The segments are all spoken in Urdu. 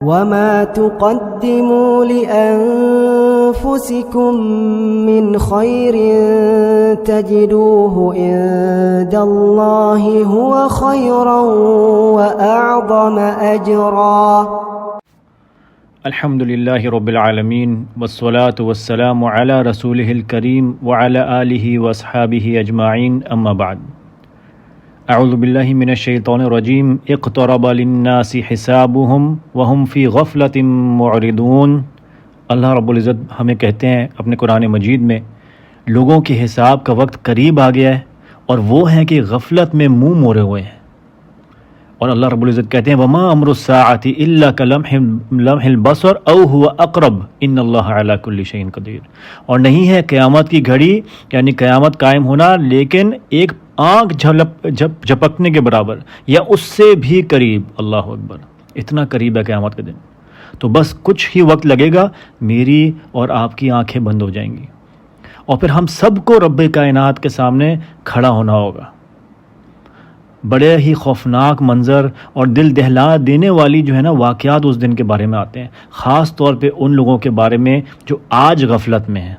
وما تقدموا لأنفسكم من خير تجدوه عند الله هو خيرا وأعظم أجرا الحمد للہ رب العالمین والصلاة والسلام علی رسولہ الکریم وعلی آلہ واصحابہ اجمعین اما بعد اعوذ باللہ من الشیطان الرجیم اقترب للناس حسابهم وهم فی غفلۃ معرضون۔ اللہ رب العزت ہمیں کہتے ہیں اپنے قرآن مجید میں لوگوں کے حساب کا وقت قریب آ گیا ہے اور وہ ہیں کہ غفلت میں منہ موڑے ہوئے ہیں۔ اور اللہ رب العزت کہتے ہیں وما امر الساعۃ الا کلمح البصر او هو اقرب ان اللہ علی کل شیء قدیر۔ اور نہیں ہے قیامت کی گھڑی یعنی قیامت قائم ہونا لیکن ایک آنکھ جھپکنے کے برابر یا اس سے بھی قریب۔ اللہ اکبر، اتنا قریب ہے قیامت کا دن۔ تو بس کچھ ہی وقت لگے گا، میری اور آپ کی آنکھیں بند ہو جائیں گی اور پھر ہم سب کو رب کائنات کے سامنے کھڑا ہونا ہوگا۔ بڑے ہی خوفناک منظر اور دل دہلا دینے والی جو ہے نا واقعات اس دن کے بارے میں آتے ہیں، خاص طور پہ ان لوگوں کے بارے میں جو آج غفلت میں ہیں۔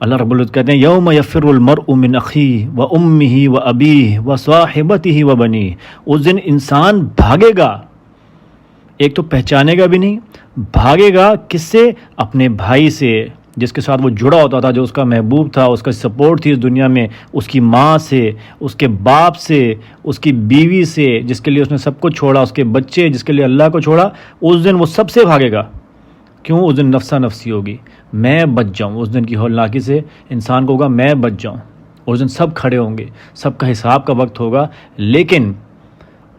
اللہ رب العزت کہتے ہیں یوم یفر المرء من اخیہ و امہ و ابیہ و صاحبتہ و بنیہ۔ اس دن انسان بھاگے گا، ایک تو پہچانے گا بھی نہیں، بھاگے گا کس سے؟ اپنے بھائی سے جس کے ساتھ وہ جڑا ہوتا تھا، جو اس کا محبوب تھا، اس کا سپورٹ تھی اس دنیا میں، اس کی ماں سے، اس کے باپ سے، اس کی بیوی سے جس کے لیے اس نے سب کچھ چھوڑا، اس کے بچے جس کے لیے اللہ کو چھوڑا۔ اس دن وہ سب سے بھاگے گا۔ کیوں؟ اس دن نفسا نفسی ہوگی، میں بچ جاؤں۔ اس دن کی ہولناکی سے انسان کو ہوگا میں بچ جاؤں۔ اس دن سب کھڑے ہوں گے، سب کا حساب کا وقت ہوگا، لیکن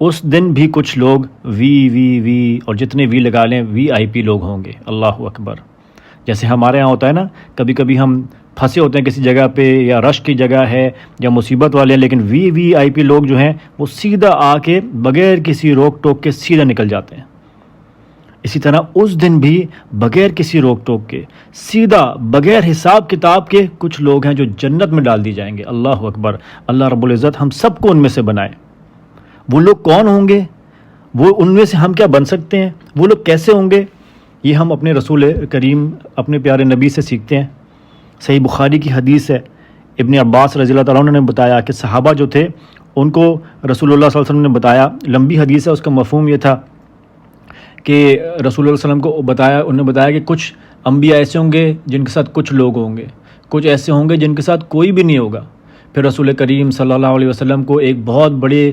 اس دن بھی کچھ لوگ وی اور جتنے وی لگا لیں VIP لوگ ہوں گے۔ اللہ اکبر۔ جیسے ہمارے ہاں ہوتا ہے نا، کبھی کبھی ہم پھنسے ہوتے ہیں کسی جگہ پہ یا رش کی جگہ ہے یا مصیبت والے ہیں، لیکن VIP لوگ جو ہیں وہ سیدھا آ کے بغیر کسی روک ٹوک کے سیدھا نکل جاتے ہیں۔ اسی طرح اس دن بھی بغیر کسی روک ٹوک کے سیدھا بغیر حساب کتاب کے کچھ لوگ ہیں جو جنت میں ڈال دی جائیں گے۔ اللہ اکبر۔ اللہ رب العزت ہم سب کو ان میں سے بنائے۔ وہ لوگ کون ہوں گے؟ وہ ان میں سے ہم کیا بن سکتے ہیں؟ وہ لوگ کیسے ہوں گے؟ یہ ہم اپنے رسول کریم اپنے پیارے نبی سے سیکھتے ہیں۔ صحیح بخاری کی حدیث ہے، ابن عباس رضی اللہ تعالیٰ عنہ نے بتایا کہ صحابہ جو تھے ان کو رسول اللہ صلی اللہ علیہ وسلم نے بتایا، لمبی حدیث ہے، اس کا مفہوم یہ تھا کہ رسول اللہ صلی اللہ علیہ وسلم کو بتایا، انہوں نے بتایا کہ کچھ انبیاء ایسے ہوں گے جن کے ساتھ کچھ لوگ ہوں گے، کچھ ایسے ہوں گے جن کے ساتھ کوئی بھی نہیں ہوگا۔ پھر رسول کریم صلی اللہ علیہ وسلم کو ایک بہت بڑے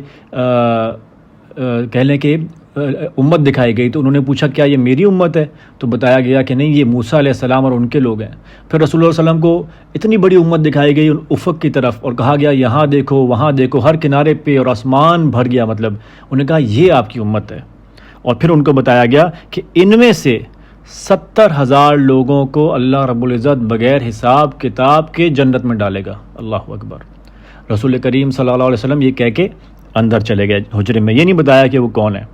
کہہ لیں کہ امت دکھائی گئی، تو انہوں نے پوچھا کیا یہ میری امت ہے؟ تو بتایا گیا کہ نہیں، یہ موسیٰ علیہ السلام اور ان کے لوگ ہیں۔ پھر رسول اللہ علیہ وسلم کو اتنی بڑی امت دکھائی گئی افق کی طرف اور کہا گیا یہاں دیکھو وہاں دیکھو، ہر کنارے پہ، اور آسمان بھر گیا، مطلب انہوں نے کہا یہ آپ کی امت ہے۔ اور پھر ان کو بتایا گیا کہ ان میں سے 70,000 لوگوں کو اللہ رب العزت بغیر حساب کتاب کے جنت میں ڈالے گا۔ اللہ اکبر۔ رسول کریم صلی اللہ علیہ وسلم یہ کہہ کے اندر چلے گئے حجرے میں، یہ نہیں بتایا کہ وہ کون ہے۔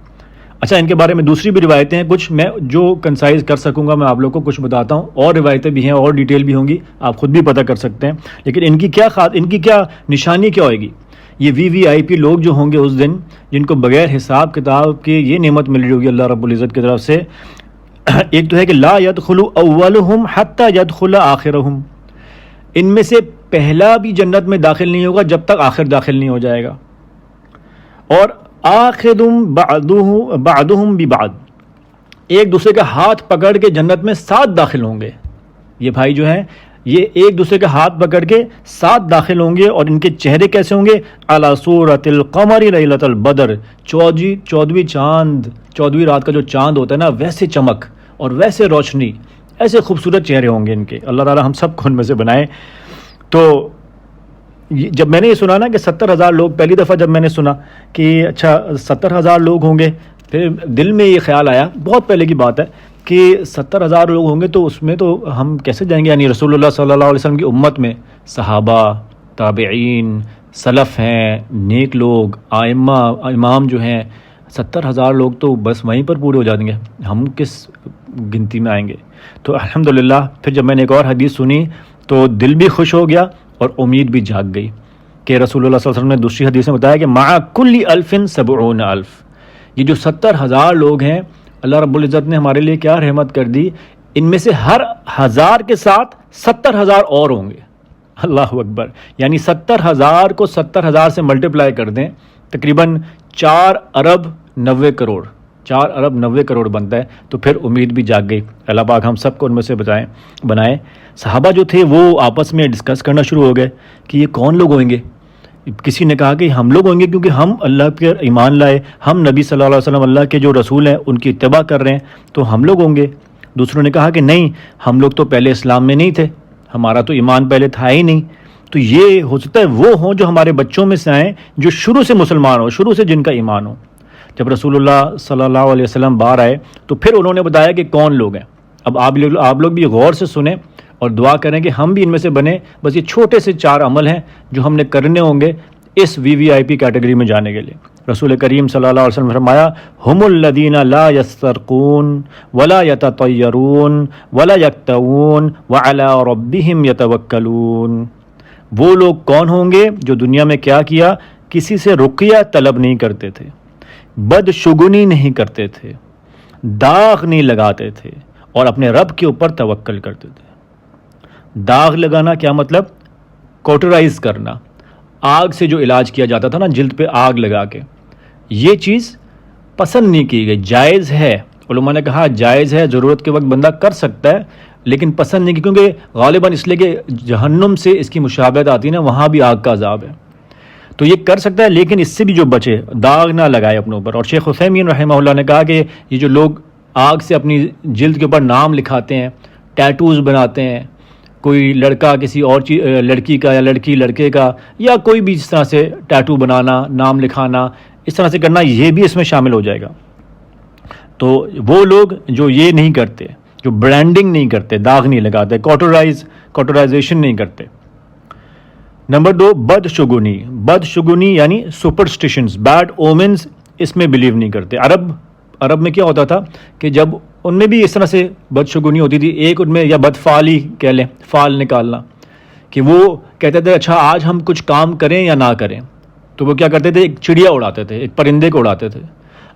اچھا، ان کے بارے میں دوسری بھی روایتیں ہیں، کچھ میں جو کنسائز کر سکوں گا میں آپ لوگ کو کچھ بتاتا ہوں، اور روایتیں بھی ہیں اور ڈیٹیل بھی ہوں گی، آپ خود بھی پتہ کر سکتے ہیں۔ لیکن ان کی کیا نشانی کیا ہوئے گی؟ یہ VIP لوگ جو ہوں گے اس دن، جن کو بغیر حساب کتاب کے یہ نعمت مل رہی ہوگی اللہ رب العزت کی طرف سے، ایک تو ہے کہ لا يدخل اولهم حتى يدخل آخرهم، ان میں سے پہلا بھی جنت میں داخل نہیں ہوگا جب تک آخر داخل نہیں ہو جائے گا۔ اور آخذ بعضهم ببعض، ایک دوسرے کا ہاتھ پکڑ کے جنت میں ساتھ داخل ہوں گے۔ یہ بھائی جو ہیں یہ ایک دوسرے کا ہاتھ پکڑ کے ساتھ داخل ہوں گے، اور ان کے چہرے کیسے ہوں گے؟ علی صورت القمر لیلۃ البدر، 14ویں رات کا جو چاند ہوتا ہے نا، ویسے چمک اور ویسے روشنی، ایسے خوبصورت چہرے ہوں گے ان کے۔ اللہ تعالی ہم سب کو ان میں سے بنائے۔ تو جب میں نے یہ سنا نا کہ 70,000 لوگ، پہلی دفعہ جب میں نے سنا کہ اچھا 70,000 لوگ ہوں گے، پھر دل میں یہ خیال آیا، بہت پہلے کی بات ہے، کہ 70,000 لوگ ہوں گے تو اس میں تو ہم کیسے جائیں گے؟ یعنی رسول اللہ صلی اللہ علیہ وسلم کی امت میں صحابہ، تابعین، سلف ہیں، نیک لوگ، ائمہ، امام جو ہیں، 70,000 لوگ تو بس وہیں پر پورے ہو جائیں گے، ہم کس گنتی میں آئیں گے؟ تو الحمدللہ پھر جب میں نے ایک اور حدیث سنی تو دل بھی خوش ہو گیا اور امید بھی جاگ گئی کہ رسول اللہ صلی اللہ علیہ وسلم نے دوسری حدیث میں بتایا کہ مع کل 1000 70,000، یہ جو 70,000 لوگ ہیں اللہ رب العزت نے ہمارے لیے کیا رحمت کر دی، ان میں سے ہر 1000 کے ساتھ 70,000 اور ہوں گے. اللہ اکبر. یعنی 70,000 کو 70,000 سے ملٹیپلائی کر دیں، تقریباً 4 ارب 90 کروڑ، 4 ارب 90 کروڑ بنتا ہے. تو پھر امید بھی جاگ گئی. اللہ پاک ہم سب کو ان میں سے بنائے. صحابہ جو تھے وہ آپس میں ڈسکس کرنا شروع ہو گئے کہ یہ کون لوگ ہوئیں گے. کسی نے کہا کہ ہم لوگ ہوں گے کیونکہ ہم اللہ پر ایمان لائے، ہم نبی صلی اللہ علیہ وسلم اللہ کے جو رسول ہیں ان کی اتباع کر رہے ہیں، تو ہم لوگ ہوں گے. دوسروں نے کہا کہ نہیں، ہم لوگ تو پہلے اسلام میں نہیں تھے، ہمارا تو ایمان پہلے تھا ہی نہیں. تو یہ ہو سکتا ہے وہ ہوں جو ہمارے بچوں میں سے آئیں، جو شروع سے مسلمان ہو، شروع سے جن کا ایمان ہو. جب رسول اللہ صلی اللہ علیہ وسلم باہر آئے تو پھر انہوں نے بتایا کہ کون لوگ ہیں. اب آپ لوگ بھی غور سے سنیں اور دعا کریں کہ ہم بھی ان میں سے بنیں. بس یہ چھوٹے سے 4 عمل ہیں جو ہم نے کرنے ہوں گے اس VVIP کیٹیگری میں جانے کے لیے. رسول کریم صلی اللہ علیہ وسلم نے فرمایا ہم الذین لا یسترقون ولا یتطیرون ولا یکتوون وعلی ربہم یتوکلون. وہ لوگ کون ہوں گے جو دنیا میں کیا کیا؟ کسی سے رقیہ طلب نہیں کرتے تھے، بدشگونی نہیں کرتے تھے، داغ نہیں لگاتے تھے، اور اپنے رب کے اوپر توکل کرتے تھے. داغ لگانا کیا مطلب؟ کوٹرائز کرنا. آگ سے جو علاج کیا جاتا تھا نا، جلد پہ آگ لگا کے، یہ چیز پسند نہیں کی گئی. جائز ہے، علماء نے کہا جائز ہے، ضرورت کے وقت بندہ کر سکتا ہے، لیکن پسند نہیں کی، کیونکہ غالباً اس لیے کہ جہنم سے اس کی مشابہت آتی ہے نا، وہاں بھی آگ کا عذاب ہے. تو یہ کر سکتا ہے لیکن اس سے بھی جو بچے، داغ نہ لگائے اپنے اوپر. اور شیخ عثیمین رحمہ اللہ نے کہا کہ یہ جو لوگ آگ سے اپنی جلد کے اوپر نام لکھاتے ہیں، ٹیٹوز بناتے ہیں، کوئی لڑکا کسی اور لڑکی کا یا لڑکی لڑکے کا، یا کوئی بھی اس طرح سے ٹیٹو بنانا، نام لکھانا، اس طرح سے کرنا، یہ بھی اس میں شامل ہو جائے گا. تو وہ لوگ جو یہ نہیں کرتے، جو برانڈنگ نہیں کرتے، داغ نہیں لگاتے، کوٹرائزیشن نہیں کرتے. نمبر 2، بدشگونی یعنی سپرسٹیشنز، بیڈ اومنز، اس میں بلیو نہیں کرتے. عرب میں کیا ہوتا تھا کہ جب ان میں بھی اس طرح سے بدشگونی ہوتی تھی، ایک ان میں، یا بدفعلی کہہ لیں، فعل نکالنا، کہ وہ کہتے تھے اچھا آج ہم کچھ کام کریں یا نہ کریں. تو وہ کیا کرتے تھے؟ ایک چڑیا اڑاتے تھے، ایک پرندے کو اڑاتے تھے.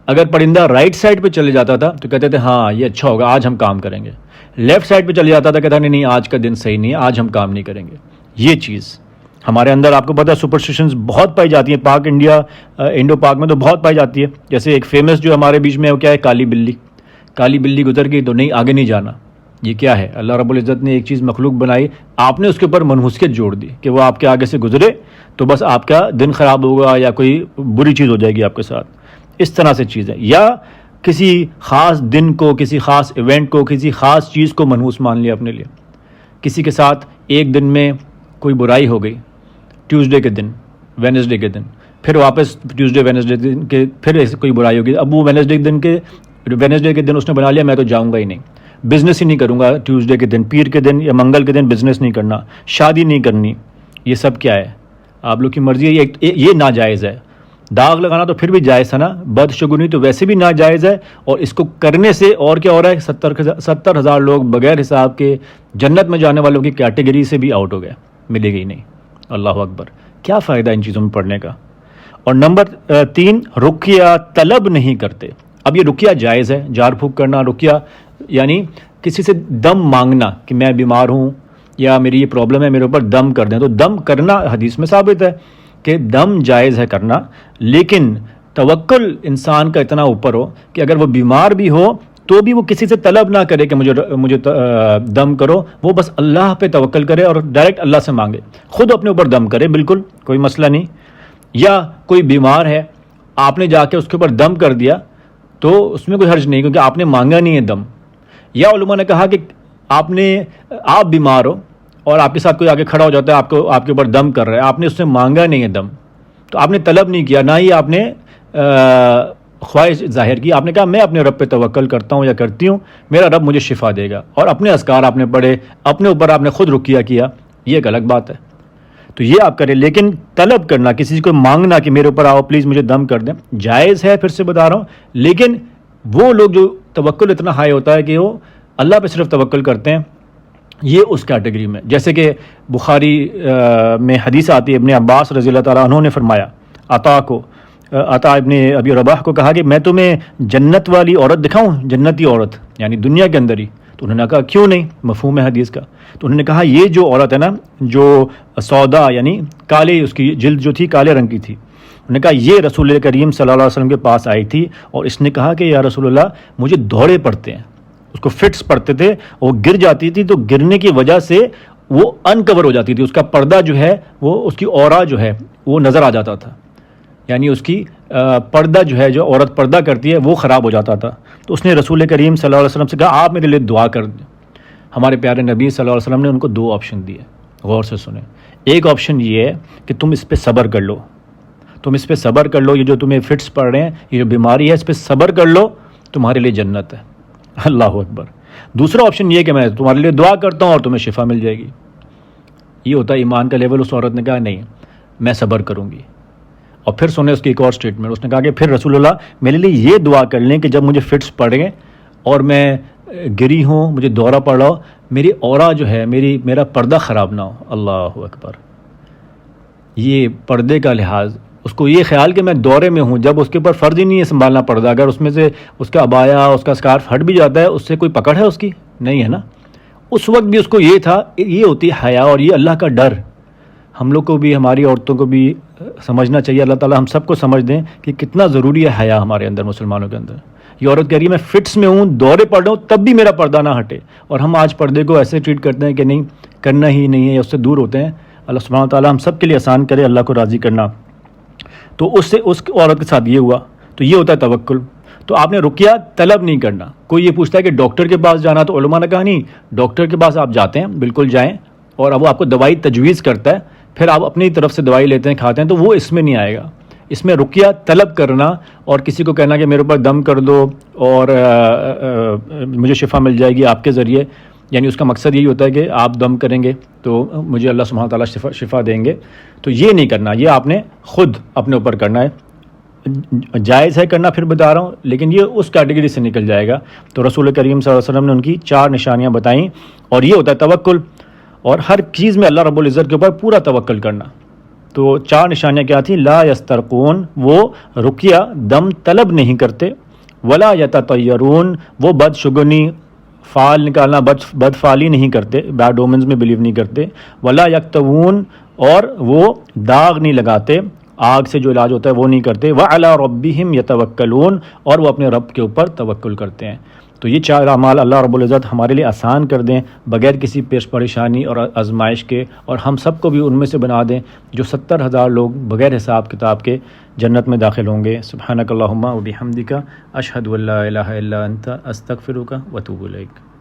اگر پرندہ رائٹ سائڈ پہ چلے جاتا تھا تو کہتے تھے ہاں یہ اچھا ہوگا، آج ہم کام کریں گے. لیفٹ سائڈ پہ چلے جاتا تھا، کہتا نہیں آج کا دن صحیح نہیں ہے، آج ہم کام نہیں کریں گے. یہ چیز ہمارے اندر، آپ کو پتہ ہے سپرسٹیشنز بہت پائی جاتی ہیں. پاک انڈیا، انڈو پاک میں تو بہت پائی جاتی ہے. جیسے ایک فیمس جو ہمارے بیچ میں ہے وہ کیا ہے؟ کالی بلی گزر گئی تو نہیں، آگے نہیں جانا. یہ کیا ہے؟ اللہ رب العزت نے ایک چیز مخلوق بنائی، آپ نے اس کے اوپر منحوسیت جوڑ دی کہ وہ آپ کے آگے سے گزرے تو بس آپ کا دن خراب ہوگا یا کوئی بری چیز ہو جائے گی آپ کے ساتھ. اس طرح سے چیز ہے. یا کسی خاص دن کو، کسی خاص ایونٹ کو، کسی خاص چیز کو منحوس مان لیا اپنے لیے. کسی کے ساتھ ایک دن میں کوئی برائی ہو گئی، ٹیوزڈے کے دن، وینسڈے کے دن، پھر واپس ٹیوزڈے وینسڈے دن کے پھر ایسے کوئی برائی ہوگی. اب وہ وینسڈے کے دن اس نے بنا لیا میں تو جاؤں گا ہی نہیں، بزنس ہی نہیں کروں گا ٹیوزڈے کے دن، پیر کے دن یا منگل کے دن بزنس نہیں کرنا، شادی نہیں کرنی. یہ سب کیا ہے؟ آپ لوگ کی مرضی ہے. یہ ناجائز ہے. داغ لگانا تو پھر بھی جائز تھا نا، بدشگونی تو ویسے بھی ناجائز ہے. اور اس کو کرنے سے اور کیا ہو رہا ہے؟ 70,000 لوگ بغیر حساب کے جنت میں جانے والوں کی کیٹیگری سے بھی آؤٹ ہو گئے، ملے گی نہیں. اللہ اکبر. کیا فائدہ ان چیزوں میں پڑھنے کا. اور نمبر 3، رقیہ طلب نہیں کرتے. اب یہ رقیہ جائز ہے، جھاڑ پھونک کرنا. رقیہ یعنی کسی سے دم مانگنا کہ میں بیمار ہوں یا میری یہ پرابلم ہے، میرے اوپر دم کر دیں. تو دم کرنا حدیث میں ثابت ہے کہ دم جائز ہے کرنا، لیکن توکل انسان کا اتنا اوپر ہو کہ اگر وہ بیمار بھی ہو تو بھی وہ کسی سے طلب نہ کرے کہ مجھے دم کرو. وہ بس اللہ پہ توکل کرے اور ڈائریکٹ اللہ سے مانگے، خود اپنے اوپر دم کرے، بالکل کوئی مسئلہ نہیں. یا کوئی بیمار ہے، آپ نے جا کے اس کے اوپر دم کر دیا تو اس میں کوئی حرج نہیں، کیونکہ آپ نے مانگا نہیں ہے دم. یا علماء نے کہا کہ آپ بیمار ہو اور آپ کے ساتھ کوئی آگے کھڑا ہو جاتا ہے، آپ کے اوپر دم کر رہا ہے، آپ نے اس سے مانگا نہیں ہے دم، تو آپ نے طلب نہیں کیا، نہ ہی آپ نے خواہش ظاہر کی. آپ نے کہا میں اپنے رب پہ توکل کرتا ہوں یا کرتی ہوں، میرا رب مجھے شفا دے گا، اور اپنے اذکار آپ نے پڑھے، اپنے اوپر آپ نے خود رقیہ کیا. یہ ایک الگ بات ہے. تو یہ آپ کریں، لیکن طلب کرنا، کسی کو مانگنا کہ میرے اوپر آؤ پلیز مجھے دم کر دیں، جائز ہے. پھر سے بتا رہا ہوں، لیکن وہ لوگ جو توکل اتنا ہائی ہوتا ہے کہ وہ اللہ پہ صرف توکل کرتے ہیں، یہ اس کیٹیگری میں. جیسے کہ بخاری میں حدیث آتی ہے، ابن عباس رضی اللہ تعالیٰ عنہ نے فرمایا عطا کو عطا ابن ابی رباح کو کہا کہ میں تمہیں جنت والی عورت دکھاؤں، جنتی عورت یعنی دنیا کے اندر ہی؟ تو انہوں نے کہا کیوں نہیں، مفہوم ہے حدیث کا۔ تو انہوں نے کہا یہ جو عورت ہے نا، جو سودا یعنی کالے، اس کی جلد جو تھی کالے رنگ کی تھی، انہوں نے کہا یہ رسول کریم صلی اللہ علیہ وسلم کے پاس آئی تھی اور اس نے کہا کہ یا رسول اللہ مجھے دورے پڑتے ہیں، اس کو فٹس پڑتے تھے، وہ گر جاتی تھی تو گرنے کی وجہ سے وہ انکور ہو جاتی تھی، اس کا پردہ جو ہے وہ، اس کی اورا جو ہے وہ نظر آ جاتا تھا، یعنی اس کی پردہ جو ہے، جو عورت پردہ کرتی ہے وہ خراب ہو جاتا تھا۔ تو اس نے رسول کریم صلی اللہ علیہ وسلم سے کہا آپ میرے لیے دعا کر دیں۔ ہمارے پیارے نبی صلی اللہ علیہ وسلم نے ان کو دو آپشن دیے، غور سے سنیں۔ ایک آپشن یہ ہے کہ تم اس پہ صبر کر لو، تم اس پہ صبر کر لو، یہ جو تمہیں فٹس پڑ رہے ہیں، یہ جو بیماری ہے، اس پہ صبر کر لو، تمہارے لیے جنت ہے۔ اللہ اکبر۔ دوسرا آپشن یہ ہے کہ میں تمہارے لیے دعا کرتا ہوں اور تمہیں شفا مل جائے گی۔ یہ ہوتا ہے ایمان کا لیول۔ اس عورت نے کہا نہیں میں صبر کروں گی۔ اور پھر سنیں اس کی ایک اور سٹیٹمنٹ، اس نے کہا کہ پھر رسول اللہ میرے لیے یہ دعا کر لیں کہ جب مجھے فٹس پڑیں اور میں گری ہوں، مجھے دورہ پڑ رہا ہو، میری اورا جو ہے، میرا پردہ خراب نہ ہو۔ اللہ اکبر۔ یہ پردے کا لحاظ، اس کو یہ خیال کہ میں دورے میں ہوں، جب اس کے اوپر فرض ہی نہیں ہے سنبھالنا پردہ، اگر اس میں سے اس کا عبایا، اس کا اسکارف ہٹ بھی جاتا ہے، اس سے کوئی پکڑ ہے اس کی؟ نہیں ہے نا۔ اس وقت بھی اس کو یہ تھا، یہ ہوتی ہے حیا اور یہ اللہ کا ڈر۔ ہم لوگ کو بھی، ہماری عورتوں کو بھی سمجھنا چاہیے، اللہ تعالیٰ ہم سب کو سمجھ دیں کہ کتنا ضروری ہے حیا ہمارے اندر، مسلمانوں کے اندر۔ یہ عورت کہہ رہی ہے میں فٹس میں ہوں، دورے پڑ رہا ہوں، تب بھی میرا پردہ نہ ہٹے، اور ہم آج پردے کو ایسے ٹریٹ کرتے ہیں کہ نہیں کرنا ہی نہیں ہے، اس سے دور ہوتے ہیں۔ اللہ سبحانہ تعالیٰ ہم سب کے لیے آسان کرے، اللہ کو راضی کرنا۔ تو اس عورت کے ساتھ یہ ہوا، تو یہ ہوتا ہے توکل۔ تو آپ نے رقیہ طلب نہیں کرنا۔ کوئی یہ پوچھتا ہے کہ ڈاکٹر کے پاس جانا، تو علماء نے کہا نہیں، ڈاکٹر کے پاس آپ جاتے ہیں، بالکل جائیں، اور اب وہ آپ کو دوائی تجویز کرتا ہے، پھر آپ اپنی طرف سے دوائی لیتے ہیں، کھاتے ہیں، تو وہ اس میں نہیں آئے گا۔ اس میں رقیہ طلب کرنا اور کسی کو کہنا کہ میرے اوپر دم کر دو اور مجھے شفا مل جائے گی آپ کے ذریعے، یعنی اس کا مقصد یہی ہوتا ہے کہ آپ دم کریں گے تو مجھے اللہ سبحانہ تعالیٰ شفا دیں گے، تو یہ نہیں کرنا، یہ آپ نے خود اپنے اوپر کرنا ہے۔ جائز ہے کرنا، پھر بتا رہا ہوں، لیکن یہ اس کیٹیگری سے نکل جائے گا۔ تو رسول کریم صلی اللہ علیہ وسلم نے ان کی 4 نشانیاں بتائیں، اور یہ ہوتا ہے توکل، اور ہر چیز میں اللہ رب العزت کے اوپر پورا توکل کرنا۔ تو 4 نشانیاں کیا تھیں؟ لا یسترقون، وہ رقیہ دم طلب نہیں کرتے، ولا یتطیرون، وہ بدشگنی فعال نکالنا، بد فعالی نہیں کرتے، بیڈ اومنز میں بلیو نہیں کرتے، ولا یکتوون، اور وہ داغ نہیں لگاتے، آگ سے جو علاج ہوتا ہے وہ نہیں کرتے، وعلی ربہم یتوکلون، اور وہ اپنے رب کے اوپر توکل کرتے ہیں۔ تو یہ 4 اعمال اللہ رب العزت ہمارے لیے آسان کر دیں، بغیر کسی پیش پریشانی اور آزمائش کے، اور ہم سب کو بھی ان میں سے بنا دیں جو 70,000 لوگ بغیر حساب کتاب کے جنت میں داخل ہوں گے۔ سبحانک اللہم و بحمدک، اشہد ان لا الہ الا انت، استغفرک و اتوب الیک۔